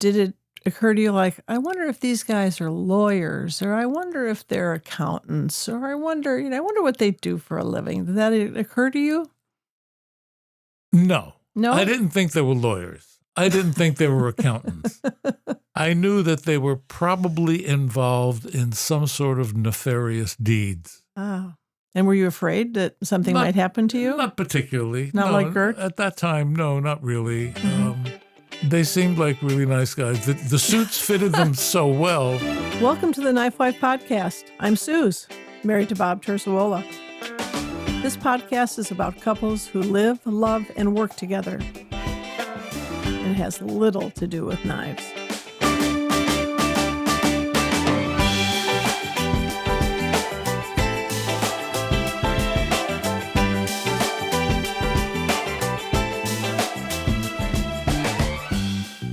did it occur to you like, I wonder if these guys are lawyers, or I wonder if they're accountants, or I wonder what they do for a living? Did that occur to you? No. No? I didn't think they were lawyers. I didn't think they were accountants. I knew that they were probably involved in some sort of nefarious deeds. Oh. And were you afraid that something might happen to you? Not particularly. Not no, like Gert? At that time, no, not really. They seemed like really nice guys. The suits fitted them so well. Welcome to the Knife Wife podcast. I'm Suz, married to Bob Terzuola. This podcast is about couples who live, love, and work together. It has little to do with knives.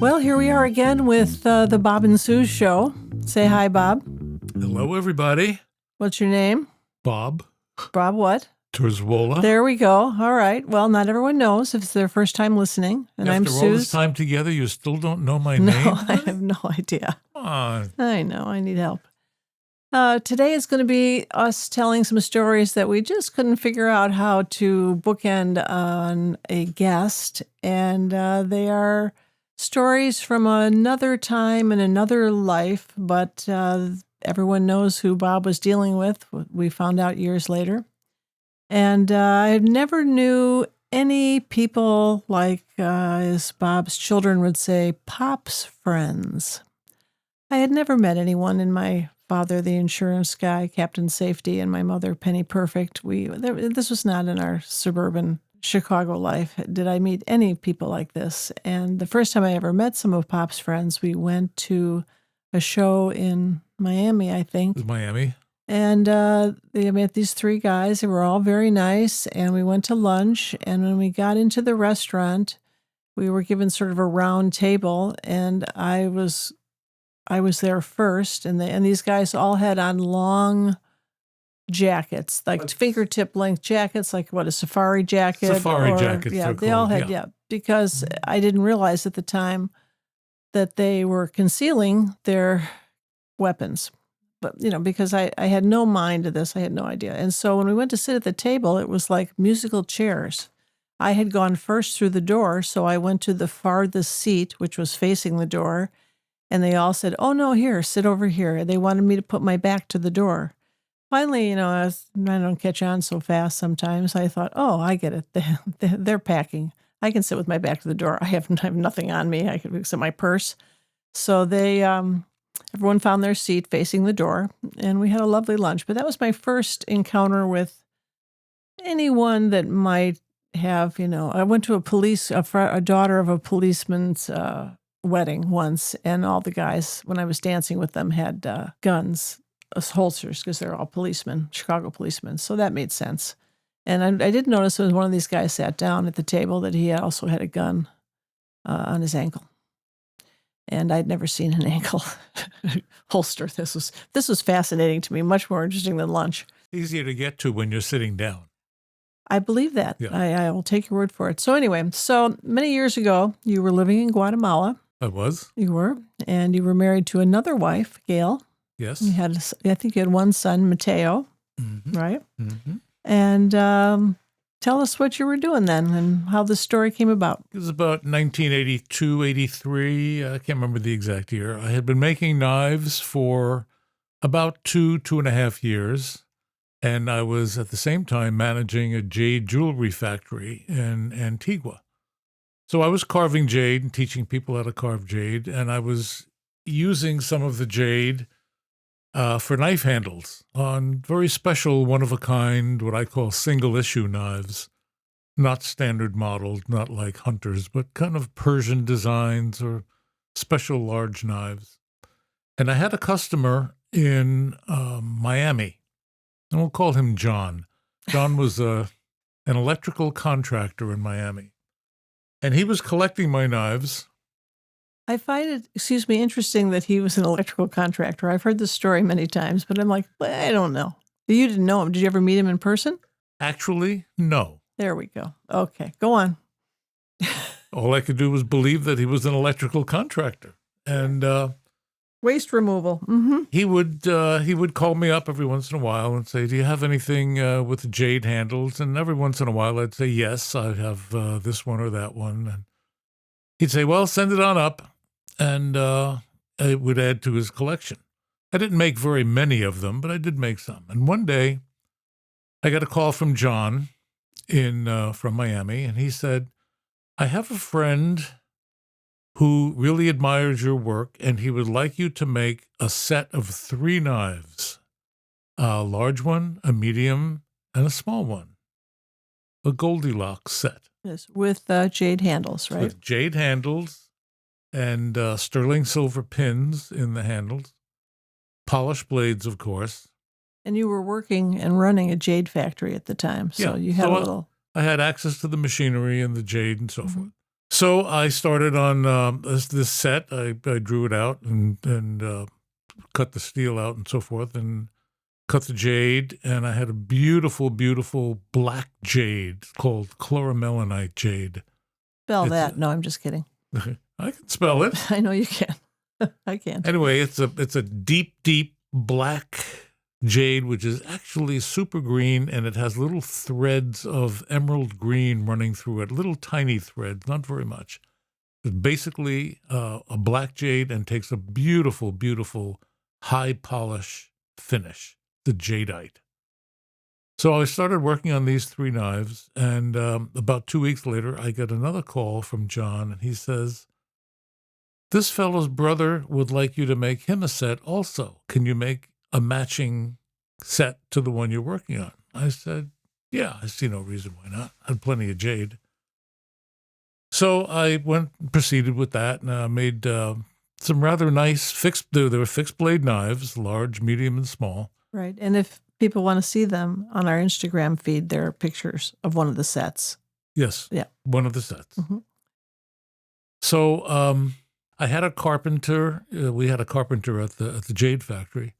Well, here we are again with the Bob and Suz show. Say hi, Bob. Hello, everybody. What's your name? Bob. Bob what? Terzuola. There we go. All right. Well, not everyone knows if it's their first time listening. And I'm Suz. After all this time together, you still don't know my name? No, I have no idea. Come on. I know. I need help. Today is going to be us telling some stories that we just couldn't figure out how to bookend on a guest. And they are stories from another time and another life, but everyone knows who Bob was dealing with. We found out years later. And I never knew any people like, as Bob's children would say, Pop's friends. I had never met anyone, in my father, the insurance guy, Captain Safety, and my mother, Penny Perfect. This was not in our suburban Chicago life. Did I meet any people like this? And the first time I ever met some of Pop's friends, we went to a show in Miami, I think. Miami. And they met these three guys. They were all very nice. And we went to lunch. And when we got into the restaurant, we were given sort of a round table. And I was there first. And these guys all had on long jackets, like fingertip length jackets, like what, a safari jacket? Safari jackets. Yeah, they all had, because I didn't realize at the time that they were concealing their weapons. But, because I had no mind to this, I had no idea. And so when we went to sit at the table, it was like musical chairs. I had gone first through the door, so I went to the farthest seat, which was facing the door, and they all said, "Oh, no, here, sit over here." They wanted me to put my back to the door. Finally, I don't catch on so fast sometimes. I thought, oh, I get it. They're packing. I can sit with my back to the door. I have nothing on me. I can except my purse. So everyone found their seat facing the door, and we had a lovely lunch. But that was my first encounter with anyone that might have, I went to a daughter of a policeman's wedding once, and all the guys, when I was dancing with them, had guns. Holsters, because they're all policemen, Chicago policemen. So that made sense. And I did notice when one of these guys sat down at the table that he also had a gun on his ankle. And I'd never seen an ankle holster. This was fascinating to me, much more interesting than lunch. Easier to get to when you're sitting down. I believe that. Yeah. I will take your word for it. So anyway, many years ago, you were living in Guatemala. I was. You were. And you were married to another wife, Gail. Yes. I think you had one son, Mateo, right? Mm-hmm. And tell us what you were doing then and how the story came about. It was about 1982, 83. I can't remember the exact year. I had been making knives for about 2.5 years. And I was at the same time managing a jade jewelry factory in Antigua. So I was carving jade and teaching people how to carve jade. And I was using some of the jade for knife handles on very special, one-of-a-kind, what I call single-issue knives. Not standard modeled, not like hunters, but kind of Persian designs or special large knives. And I had a customer in Miami, and we'll call him John. John was an electrical contractor in Miami. And he was collecting my knives. I find it, interesting that he was an electrical contractor. I've heard this story many times, but I'm like, I don't know. You didn't know him. Did you ever meet him in person? Actually, no. There we go. Okay, go on. All I could do was believe that he was an electrical contractor. And Waste removal. he would call me up every once in a while and say, "Do you have anything with jade handles?" And every once in a while, I'd say, "Yes, I have this one or that one." And he'd say, "Well, send it on up," and it would add to his collection. I didn't make very many of them, but I did make some. And one day, I got a call from John from Miami, and he said, "I have a friend who really admires your work, and he would like you to make a set of 3 knives, a large one, a medium, and a small one, a Goldilocks set." Yes, with jade handles, right? With jade handles and sterling silver pins in the handles, polished blades, of course. And you were working and running a jade factory at the time, so you had a little. I had access to the machinery and the jade and so forth. So I started on this set. I drew it out and cut the steel out and so forth, and cut the jade. And I had a beautiful, beautiful black jade called chloromelanite jade. Spell that. No, I'm just kidding. I can spell it. I know you can. I can't. Anyway, it's a deep, deep black jade, which is actually super green, and it has little threads of emerald green running through it, little tiny threads, not very much. It's basically a black jade and takes a beautiful, beautiful high polish finish, the jadeite. So I started working on these 3 knives, and about 2 weeks later, I get another call from John, and he says, "This fellow's brother would like you to make him a set also. Can you make a matching set to the one you're working on?" I said, "Yeah, I see no reason why not. I had plenty of jade." So I proceeded with that, and I made some rather nice they were fixed blade knives, large, medium, and small. Right. And if people want to see them on our Instagram feed, there are pictures of one of the sets. Yes. Yeah. One of the sets. So I had a carpenter. We had a carpenter at the jade factory.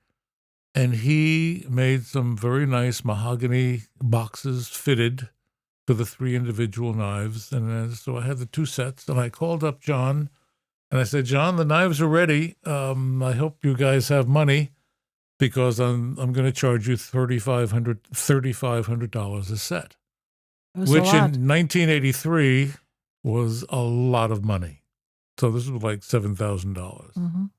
And he made some very nice mahogany boxes fitted to the 3 individual knives. And so I had the 2 sets. And I called up John, and I said, "John, the knives are ready. I hope you guys have money, because I'm going to charge you $3,500 a set," which in 1983 was a lot of money. So this was like $7,000.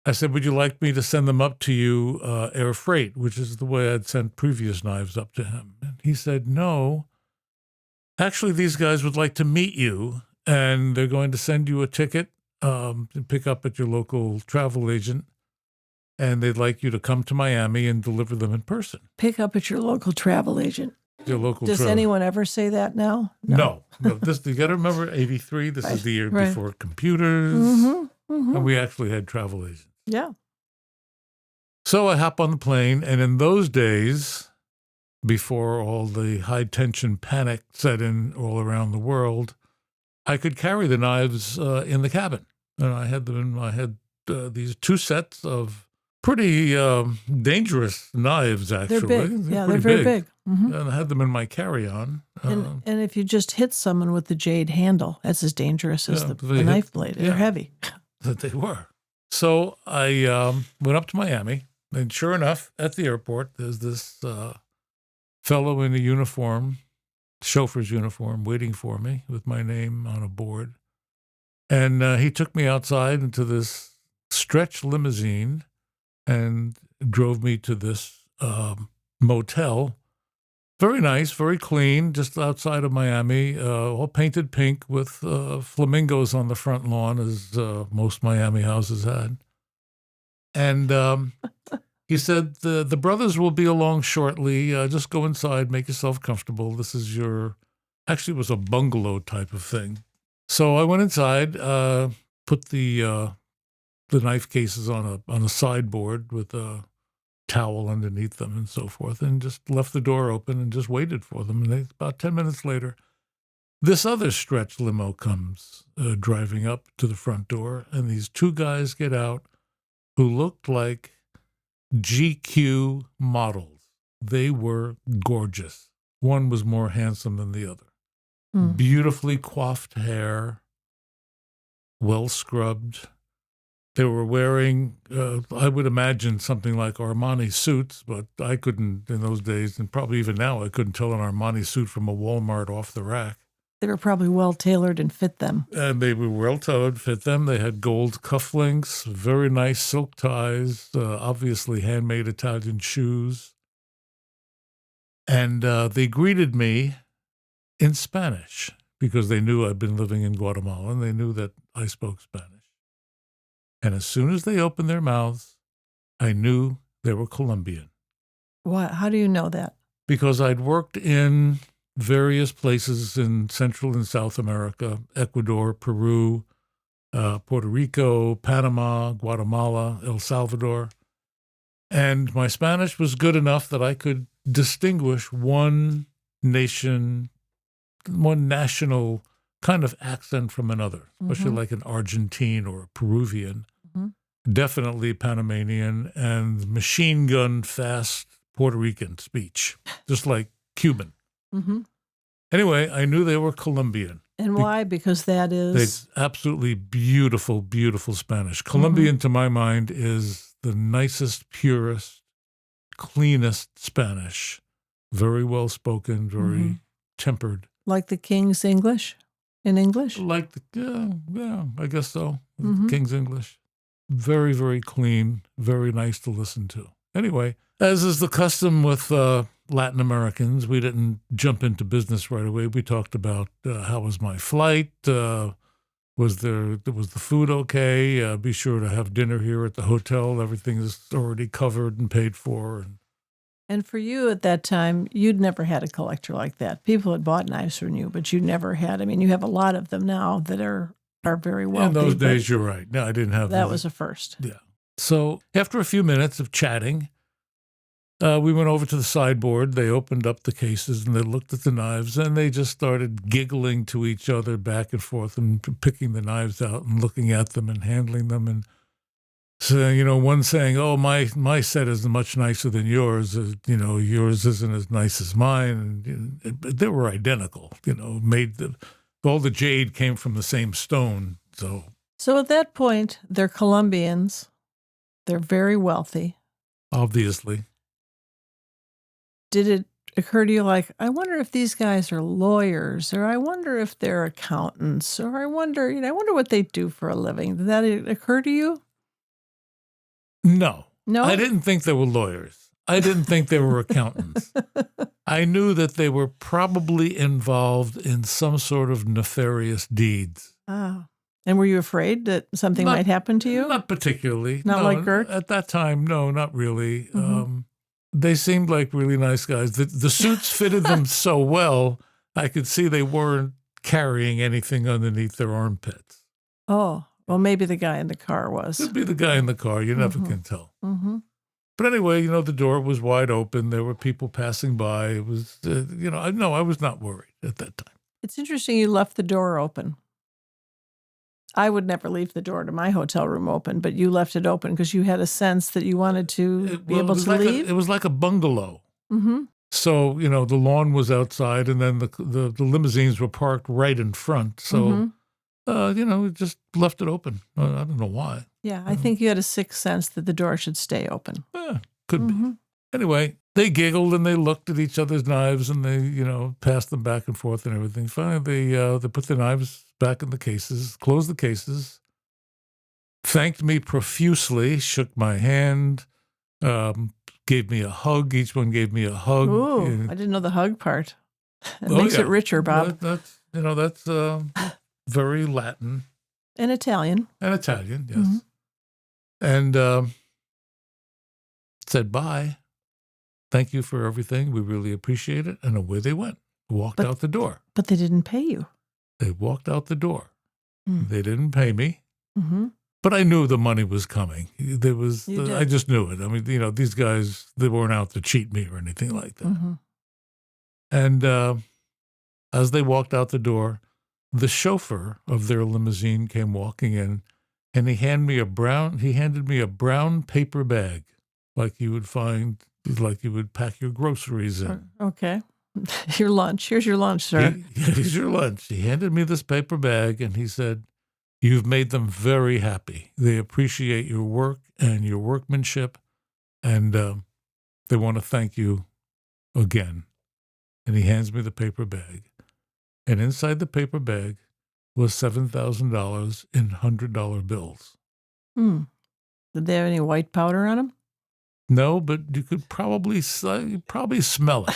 I said, "Would you like me to send them up to you air freight," which is the way I'd sent previous knives up to him. And he said, "No, actually, these guys would like to meet you, and they're going to send you a ticket to pick up at your local travel agent, and they'd like you to come to Miami and deliver them in person." Pick up at your local travel agent. Your local Does anyone ever say that now? No. This, you got to remember, 83, this is the year before computers, and we actually had travel agents. Yeah. So I hop on the plane, and in those days, before all the high-tension panic set in all around the world, I could carry the knives in the cabin. And I had them I had these 2 sets of pretty dangerous knives, actually. They're big. They're very big. And I had them in my carry-on. And if you just hit someone with the jade handle, that's as dangerous as the knife blade. They're heavy. That they were. So I went up to Miami, and sure enough, at the airport, there's this fellow in a uniform, chauffeur's uniform, waiting for me with my name on a board. And he took me outside into this stretch limousine and drove me to this motel. Very nice, very clean, just outside of Miami, all painted pink with flamingos on the front lawn, as most Miami houses had. And he said, the brothers will be along shortly. Just go inside, make yourself comfortable. This is actually it was a bungalow type of thing. So I went inside, put the knife cases on a sideboard with a towel underneath them and so forth, and just left the door open and just waited for them. And about 10 minutes later, this other stretch limo comes driving up to the front door, and these 2 guys get out who looked like GQ models. They were gorgeous. One was more handsome than the other. Beautifully coiffed hair, well scrubbed, They were wearing, I would imagine, something like Armani suits, but I couldn't in those days, and probably even now, I couldn't tell an Armani suit from a Walmart off the rack. They were probably well-tailored and fit them. And they were well-tailored, fit them. They had gold cufflinks, very nice silk ties, obviously handmade Italian shoes. And they greeted me in Spanish because they knew I'd been living in Guatemala, and they knew that I spoke Spanish. And as soon as they opened their mouths, I knew they were Colombian. What? How do you know that? Because I'd worked in various places in Central and South America, Ecuador, Peru, Puerto Rico, Panama, Guatemala, El Salvador. And my Spanish was good enough that I could distinguish one national kind of accent from another, especially like an Argentine or a Peruvian. Definitely Panamanian and machine gun fast Puerto Rican speech, just like Cuban. Anyway, I knew they were Colombian. And why? Because that is... It's absolutely beautiful, beautiful Spanish. Colombian, to my mind, is the nicest, purest, cleanest Spanish. Very well spoken, very tempered. Like the King's English in English? Like yeah, I guess so. King's English. Very, very clean, very nice to listen to. Anyway, as is the custom with Latin Americans, we didn't jump into business right away. We talked about how was my flight, was the food okay? Be sure to have dinner here at the hotel. Everything is already covered and paid for. And for you at that time, you'd never had a collector like that. People had bought knives from you, but you never had. I mean, you have a lot of them now that are very wealthy. In those days, you're right. No, I didn't have that. Was a first. Yeah. So after a few minutes of chatting, we went over to the sideboard. They opened up the cases and they looked at the knives and they just started giggling to each other back and forth and picking the knives out and looking at them and handling them. And so, one saying, "Oh, my set is much nicer than yours. Yours isn't as nice as mine." And they were identical. All the jade came from the same stone. So at that point, they're Colombians. They're very wealthy. Obviously. Did it occur to you like, I wonder if these guys are lawyers, or I wonder if they're accountants, or I wonder what they do for a living? Did that occur to you? No. No? I didn't think they were lawyers. I didn't think they were accountants. I knew that they were probably involved in some sort of nefarious deeds. Ah. And were you afraid that something might happen to you? Not particularly. Not like Gert? At that time, no, not really. They seemed like really nice guys. The suits fitted them so well, I could see they weren't carrying anything underneath their armpits. Oh, well, maybe the guy in the car was. Could be the guy in the car. You never can tell. But anyway, the door was wide open. There were people passing by. It was, I was not worried at that time. It's interesting you left the door open. I would never leave the door to my hotel room open, but you left it open because you had a sense that you wanted to be able to leave? It was like a bungalow. So, the lawn was outside and then the limousines were parked right in front. So, we just left it open. I don't know why. Yeah, I think you had a sixth sense that the door should stay open. Could be. Anyway, they giggled and they looked at each other's knives and they, passed them back and forth and everything. Finally, they put the knives back in the cases, closed the cases, thanked me profusely, shook my hand, gave me a hug. Each one gave me a hug. Ooh, I didn't know the hug part. It makes it richer, Bob. That's very Latin. And Italian. And Italian, yes. And said bye. Thank you for everything. We really appreciate it. And away they went. Walked out the door. But they didn't pay you. They walked out the door. They didn't pay me. But I knew the money was coming. I just knew it. I mean, these guys, they weren't out to cheat me or anything like that. And as they walked out the door, the chauffeur of their limousine came walking in, and he handed me a brown paper bag, like you would pack your groceries in. Okay. Your lunch. Here's your lunch, sir. Here's your lunch. He handed me this paper bag, and he said, You've made them very happy. They appreciate your work and your workmanship, and they want to thank you again. And he hands me the paper bag. And inside the paper bag was $7,000 in $100 bills. Hmm. Did they have any white powder on them? No, but you could probably smell it.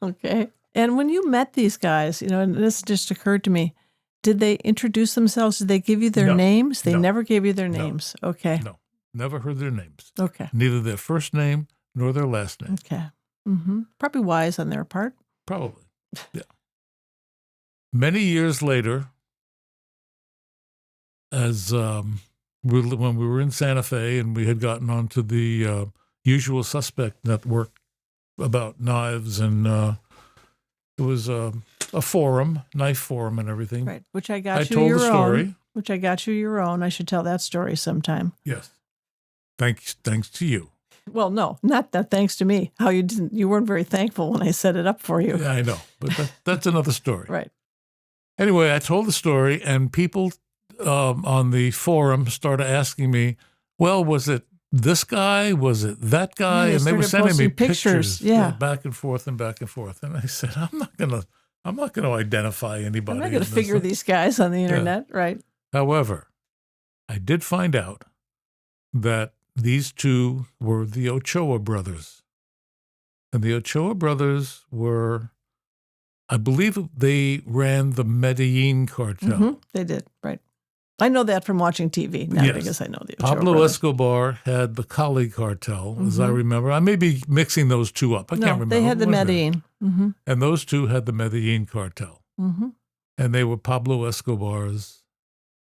Okay. And when you met these guys, and this just occurred to me, did they introduce themselves? Did they give you their names? They never gave you their names. Okay. No, never heard their names. Okay. Neither their first name nor their last name. Okay. Mm-hmm. Probably wise on their part. Probably. Yeah. Many years later, as when we were in Santa Fe and we had gotten onto the Usual Suspect network about knives, and it was a forum, knife forum and everything. Right, which I got I you told your the story. own. Which I got you your own. I should tell that story sometime. Yes. Thanks to you. Well, no, not that thanks to me. How you weren't very thankful when I set it up for you. Yeah, I know, but that's another story. Right. Anyway, I told the story, and people on the forum started asking me, well, was it this guy? Was it that guy? Yeah, and they were sending me pictures. Yeah. back and forth and back and forth. And I said, I'm not gonna identify anybody. I'm not going to figure these guys on the internet, right? However, I did find out that these two were the Ochoa brothers. And the Ochoa brothers were, I believe they ran the Medellin cartel. Mm-hmm. They did, right. I know that from watching TV, not Yes. because I know the Ochoa Pablo brothers. Escobar had the Cali cartel, as I remember. I may be mixing those two up. I can't remember. They had the One of them. Medellin. Mm-hmm. And those two had the Medellin cartel. Mm-hmm. And they were Pablo Escobar's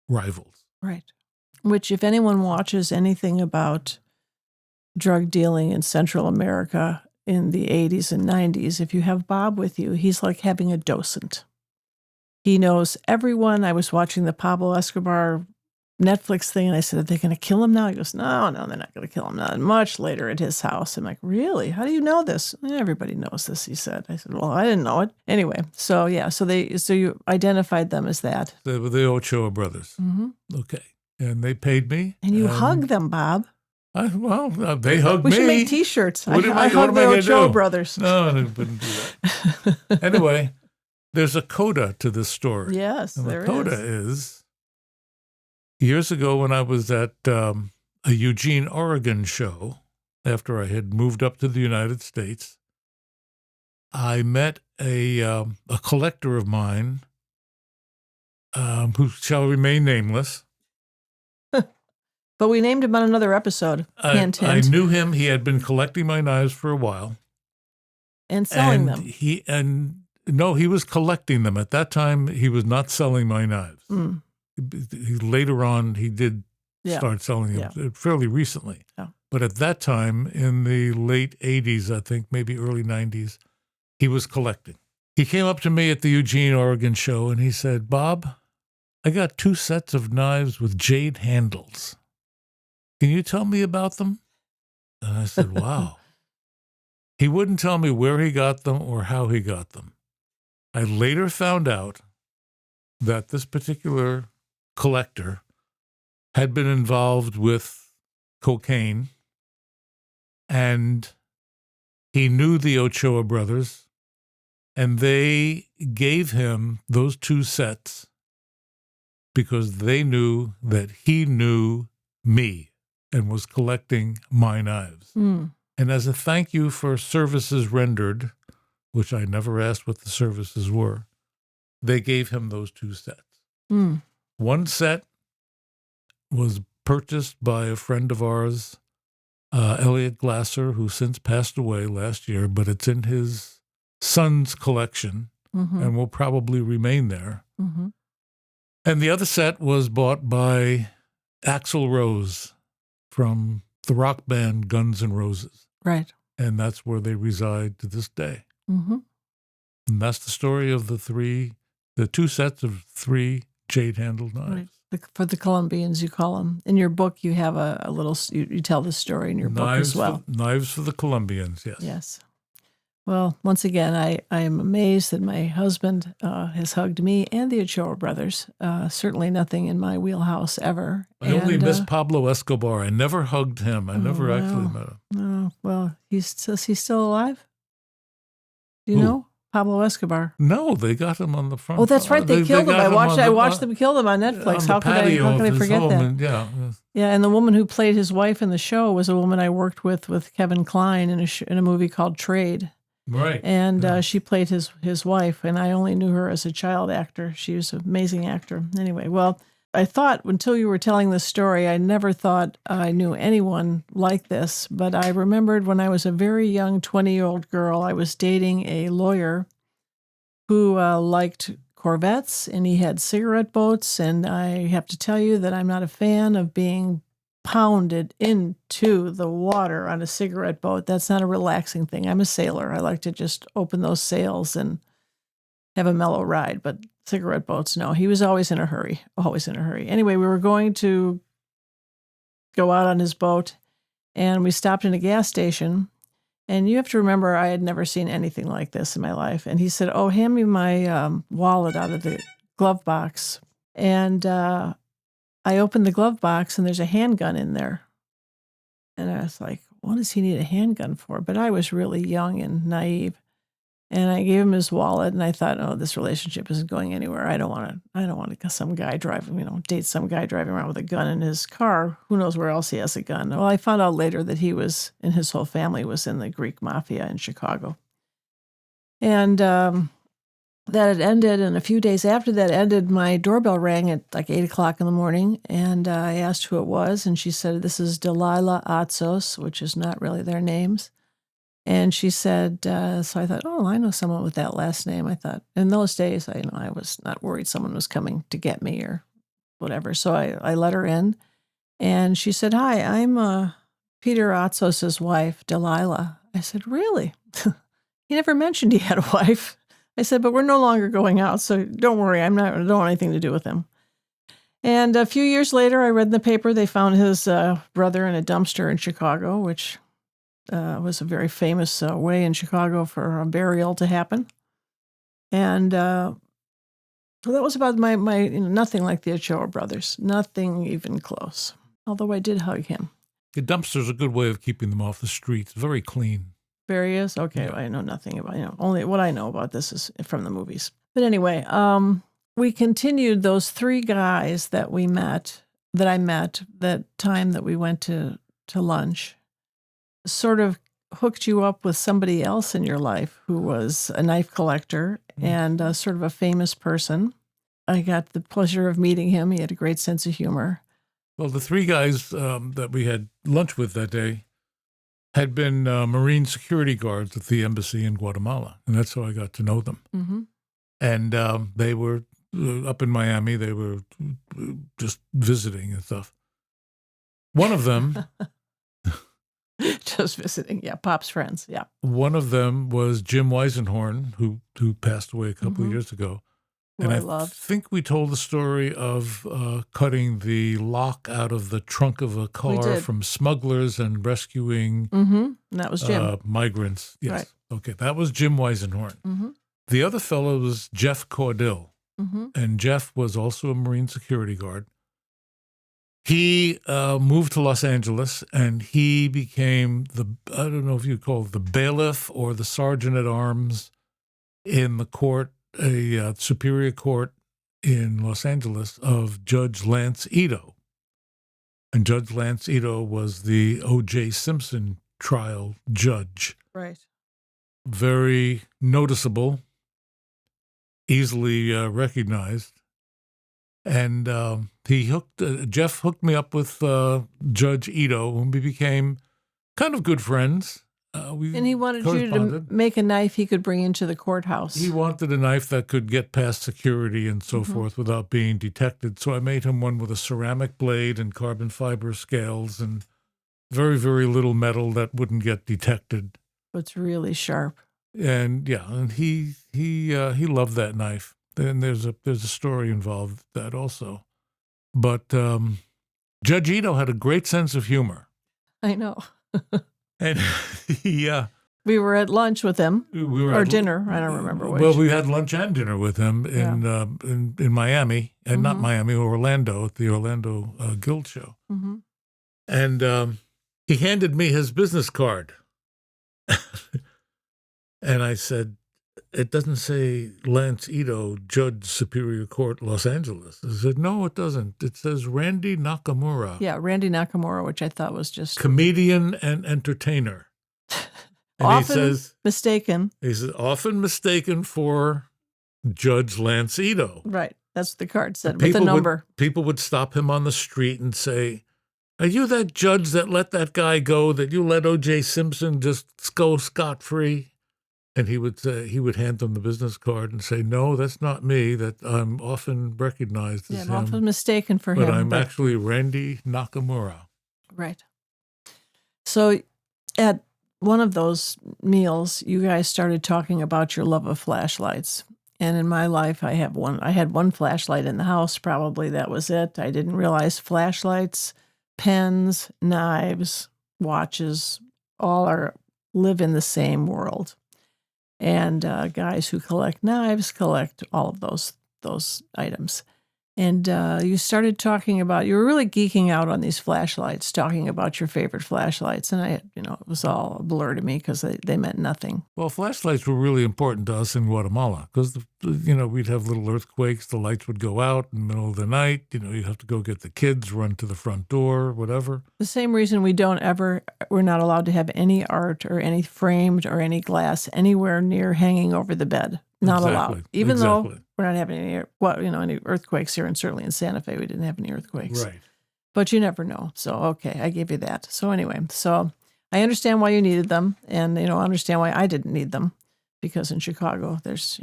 rivals. Right. Which, if anyone watches anything about drug dealing in Central America in the 80s and 90s, if you have Bob with you, he's like having a docent. He knows everyone. I was watching the Pablo Escobar Netflix thing, and I said, are they going to kill him now? He goes, no, they're not going to kill him now. And much later at his house, I'm like, really? How do you know this? Everybody knows this, he said. I said, well, I didn't know it. Anyway, so you identified them as that. They were the Ochoa brothers. Mm-hmm. Okay. And they paid me. And you hug them, Bob. They hugged me. We should make T-shirts. What I hug the Ochoa brothers. No, I wouldn't do that. Anyway, there's a coda to this story. Yes, and there the coda is years ago when I was at a Eugene, Oregon show, after I had moved up to the United States, I met a collector of mine who shall remain nameless. But we named him on another episode. Hint, I hint. knew him. He had been collecting my knives for a while. And selling them. No, he was collecting them. At that time, he was not selling my knives. Mm. Later on, he did start selling them fairly recently. Yeah. But at that time, in the late 80s, I think, maybe early 90s, he was collecting. He came up to me at the Eugene, Oregon show, and he said, Bob, I got 2 sets of knives with jade handles. Can you tell me about them? And I said, wow. He wouldn't tell me where he got them or how he got them. I later found out that this particular collector had been involved with cocaine, and he knew the Ochoa brothers, and they gave him those 2 sets because they knew that he knew me and was collecting my knives. Mm. And as a thank you for services rendered, which I never asked what the services were, they gave him those 2 sets. Mm. One set was purchased by a friend of ours, Elliot Glasser, who since passed away last year, but it's in his son's collection and will probably remain there. Mm-hmm. And the other set was bought by Axl Rose from the rock band Guns N' Roses. Right. And that's where they reside to this day. Mm-hmm. And that's the story of the 2 sets of 3 jade-handled knives. Right. For the Colombians, you call them. In your book, you have a little, you tell the story in your book as well. Knives for the Colombians, yes. Yes. Well, once again, I am amazed that my husband has hugged me and the Ochoa brothers. Certainly nothing in my wheelhouse ever. I only miss And Pablo Escobar. I never hugged him. I never actually wow. met him. Oh, well, is he still alive? Do you Who? know? Pablo Escobar. No, they got him on the front. Oh, that's right. They killed him. got I watched them kill them on Netflix. on the How could I patio of his forget home. that? And yeah. Yeah, and the woman who played his wife in the show was a woman I worked with Kevin Kline in a movie called Trade. Right. And she played his wife, and I only knew her as a child actor. She was an amazing actor. Anyway, well, I thought until you were telling this story, I never thought I knew anyone like this. But I remembered when I was a very young 20-year-old girl, I was dating a lawyer who liked Corvettes, and he had cigarette boats. And I have to tell you that I'm not a fan of being pounded into the water on a cigarette boat. That's not a relaxing thing. I'm a sailor. I like to just open those sails and have a mellow ride, but cigarette boats, no. He was always in a hurry, always in a hurry. Anyway, we were going to go out on his boat, and we stopped in a gas station. And you have to remember, I had never seen anything like this in my life. And he said, "Oh, hand me my wallet out of the glove box." And I opened the glove box, and there's a handgun in there. And I was like, what does he need a handgun for? But I was really young and naive. And I gave him his wallet, and I thought, oh, this relationship isn't going anywhere. I don't want to some guy driving, date some guy driving around with a gun in his car. Who knows where else he has a gun? Well, I found out later that he was, and his whole family was in the Greek Mafia in Chicago. And that had ended, and a few days after that ended, my doorbell rang at like 8 o'clock in the morning, and I asked who it was, and she said, "This is Delilah Atzos," which is not really their names. And she said, so I thought, oh, I know someone with that last name. I thought, in those days, I was not worried someone was coming to get me or whatever. So I let her in, and she said, "Hi, I'm Peter Atzos' wife, Delilah." I said, "Really?" He never mentioned he had a wife. I said, "But we're no longer going out, so don't worry. I don't want anything to do with him." And a few years later, I read in the paper they found his brother in a dumpster in Chicago, which was a very famous way in Chicago for a burial to happen. And so that was about my nothing like the Ochoa brothers, nothing even close. Although I did hug him. The dumpster's a good way of keeping them off the streets. Very clean. There he is? Okay, Yeah. well, I know nothing about, only what I know about this is from the movies. But anyway, we continued those three guys that I met that time that we went to lunch, sort of hooked you up with somebody else in your life who was a knife collector and sort of a famous person. I got the pleasure of meeting him. He had a great sense of humor. Well, the three guys that we had lunch with that day had been Marine security guards at the embassy in Guatemala, and that's how I got to know them. Mm-hmm. And they were up in Miami. They were just visiting and stuff. One of them... Just visiting, yeah, Pop's friends, yeah. One of them was Jim Weisenhorn, who passed away a couple of years ago. Who And I I loved. think we told the story of cutting the lock out of the trunk of a car did. from smugglers and rescuing And that was Jim. migrants. Yes. Right. Okay, that was Jim Weisenhorn. Mm-hmm. The other fellow was Jeff Caudill, Mm-hmm. and Jeff was also a Marine security guard. He moved to Los Angeles, and he became I don't know if you'd call it the bailiff or the sergeant at arms in the court, a superior court in Los Angeles of Judge Lance Ito. And Judge Lance Ito was the O.J. Simpson trial judge. Right. Very noticeable, easily recognized. And Jeff hooked me up with Judge Ito, and we became kind of good friends. And he wanted you to make a knife he could bring into the courthouse. He wanted a knife that could get past security and so forth without being detected. So I made him one with a ceramic blade and carbon fiber scales and very, very little metal that wouldn't get detected. It's really sharp. And yeah, and he loved that knife. And there's a story involved with that also. But Judge Ito had a great sense of humor. I know. And We were at lunch with him, We were or at- dinner. I don't remember which. Well, we had lunch and dinner with him in Miami, and not Miami, Orlando, at the Orlando Guild Show. Mhm. And he handed me his business card. And I said, it doesn't say Lance Ito, Judge, Superior Court, Los Angeles. I said, no, it doesn't. It says Randy Nakamura, Yeah, Randy Nakamura, which I thought was just comedian and entertainer. And often mistaken. he says, often mistaken for Judge Lance Ito. Right. That's what the card said, with the number. People would stop him on the street and say, are you that judge that let that guy go, that you let O.J. Simpson just go scot-free? And he would hand them the business card and say, no, that's not me, that I'm often recognized as I'm him. often mistaken for but him. I'm actually Randy Nakamura. Right. So at one of those meals, you guys started talking about your love of flashlights. And in my life, I had one flashlight in the house. Probably that was it. I didn't realize flashlights, pens, knives, watches, all live in the same world. And guys who collect knives collect all of those items. And you started talking about, you were really geeking out on these flashlights, talking about your favorite flashlights. And it was all a blur to me because they meant nothing. Well, flashlights were really important to us in Guatemala because, we'd have little earthquakes. The lights would go out in the middle of the night. You'd have to go get the kids, run to the front door, whatever. The same reason we're not allowed to have any art or any framed or any glass anywhere near hanging over the bed. Not allowed. Even though we're not having any earthquakes here, and certainly in Santa Fe, we didn't have any earthquakes. Right. But you never know. So, okay, I give you that. So anyway, I understand why you needed them, and, I understand why I didn't need them, because in Chicago, there's,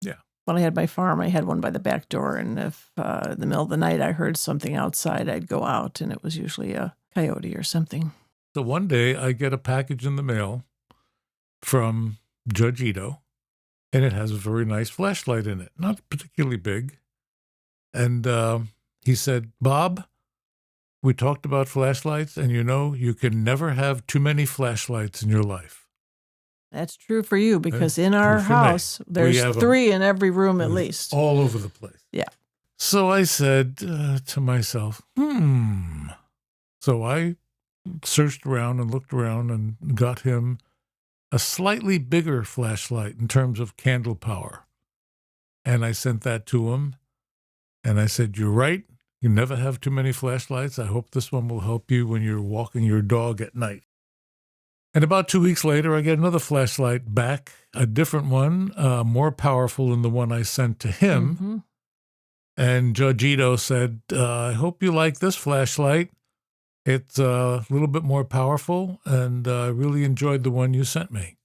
Yeah. When I had my farm, I had one by the back door, and if in the middle of the night I heard something outside, I'd go out, and it was usually a coyote or something. So one day I get a package in the mail from Judge Ito, and it has a very nice flashlight in it, not particularly big. And he said, Bob, we talked about flashlights, and you can never have too many flashlights in your life. That's true for you, because in our house, there's 3 in every room at least. All over the place. Yeah. So I said to myself, So I searched around and looked around and got him a slightly bigger flashlight in terms of candle power. And I sent that to him. And I said, you're right. You never have too many flashlights. I hope this one will help you when you're walking your dog at night. And about 2 weeks later, I get another flashlight back, a different one, more powerful than the one I sent to him. Mm-hmm. And Judge Ito said, I hope you like this flashlight. It's a little bit more powerful, and I really enjoyed the one you sent me.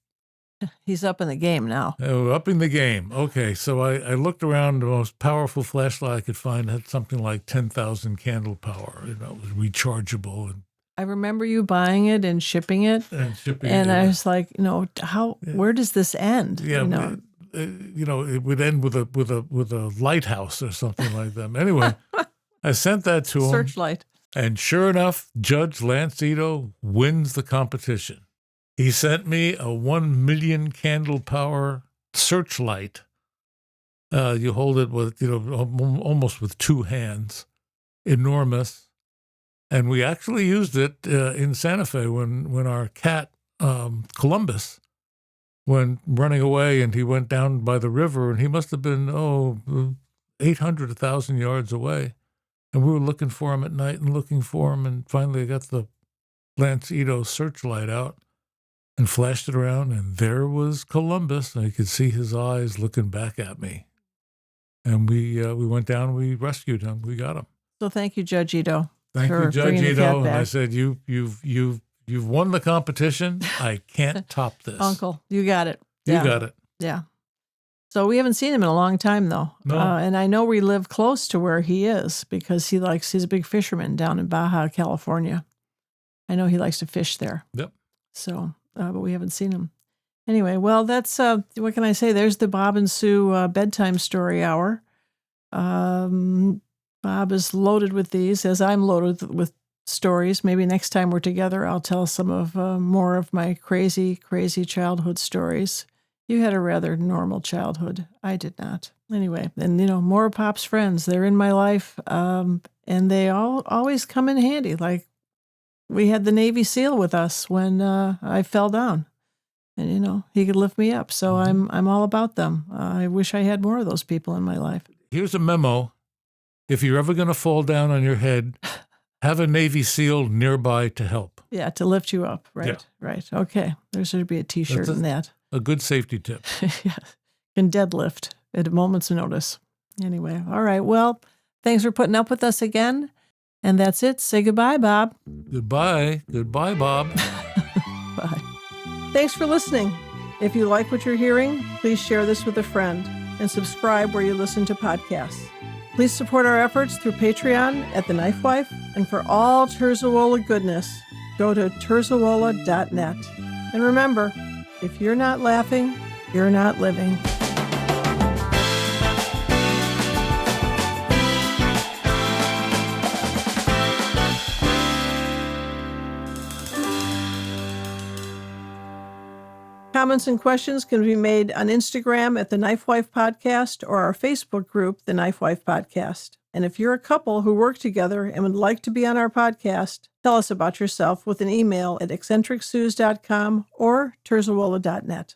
He's up in the game now. Oh, upping the game. Okay, so I looked around. The most powerful flashlight I could find had something like 10,000 candle power. It was rechargeable. And I remember you buying it and shipping it. And I was like, where does this end? Yeah, it would end with a lighthouse or something like that. Anyway, I sent that to him. Searchlight. And sure enough, Judge Lance Ito wins the competition. He sent me a 1 million candle power searchlight. You hold it with, almost with 2 hands. Enormous. And we actually used it in Santa Fe when our cat, Columbus, went running away, and he went down by the river, and he must have been, 800, 1,000 yards away. And we were looking for him at night and finally I got the Lance Ito searchlight out and flashed it around, and there was Columbus. And I could see his eyes looking back at me. And we went down, we rescued him, we got him. So thank you, Judge Ito. Thank you, Judge Ito. And I said, you've won the competition. I can't top this. Uncle, you got it. You got it. Yeah. So we haven't seen him in a long time, though. No. And I know we live close to where he is because he's a big fisherman down in Baja, California. I know he likes to fish there. Yep. So, but we haven't seen him. Anyway, well, that's, what can I say? There's the Bob and Sue bedtime story hour. Bob is loaded with these, as I'm loaded with stories. Maybe next time we're together, I'll tell some of more of my crazy, crazy childhood stories. You had a rather normal childhood. I did not. Anyway, and more of Pop's friends. They're in my life, and they always come in handy. Like we had the Navy SEAL with us when I fell down, and he could lift me up. So I'm all about them. I wish I had more of those people in my life. Here's a memo: if you're ever going to fall down on your head, have a Navy SEAL nearby to help. Yeah, to lift you up. Right. Yeah. Right. Okay. There should be a T-shirt in that. A good safety tip. Yeah. Can deadlift at a moment's notice. Anyway, all right. Well, thanks for putting up with us again. And that's it. Say goodbye, Bob. Goodbye. Goodbye, Bob. Bye. Thanks for listening. If you like what you're hearing, please share this with a friend and subscribe where you listen to podcasts. Please support our efforts through Patreon at TheKnifeWife. And for all Terzuola goodness, go to Terzuola.net. And remember, if you're not laughing, you're not living. Comments and questions can be made on Instagram at The KnifeWife Podcast or our Facebook group, The KnifeWife Podcast. And if you're a couple who work together and would like to be on our podcast, tell us about yourself with an email at eccentricsuz.com or terzuola.net.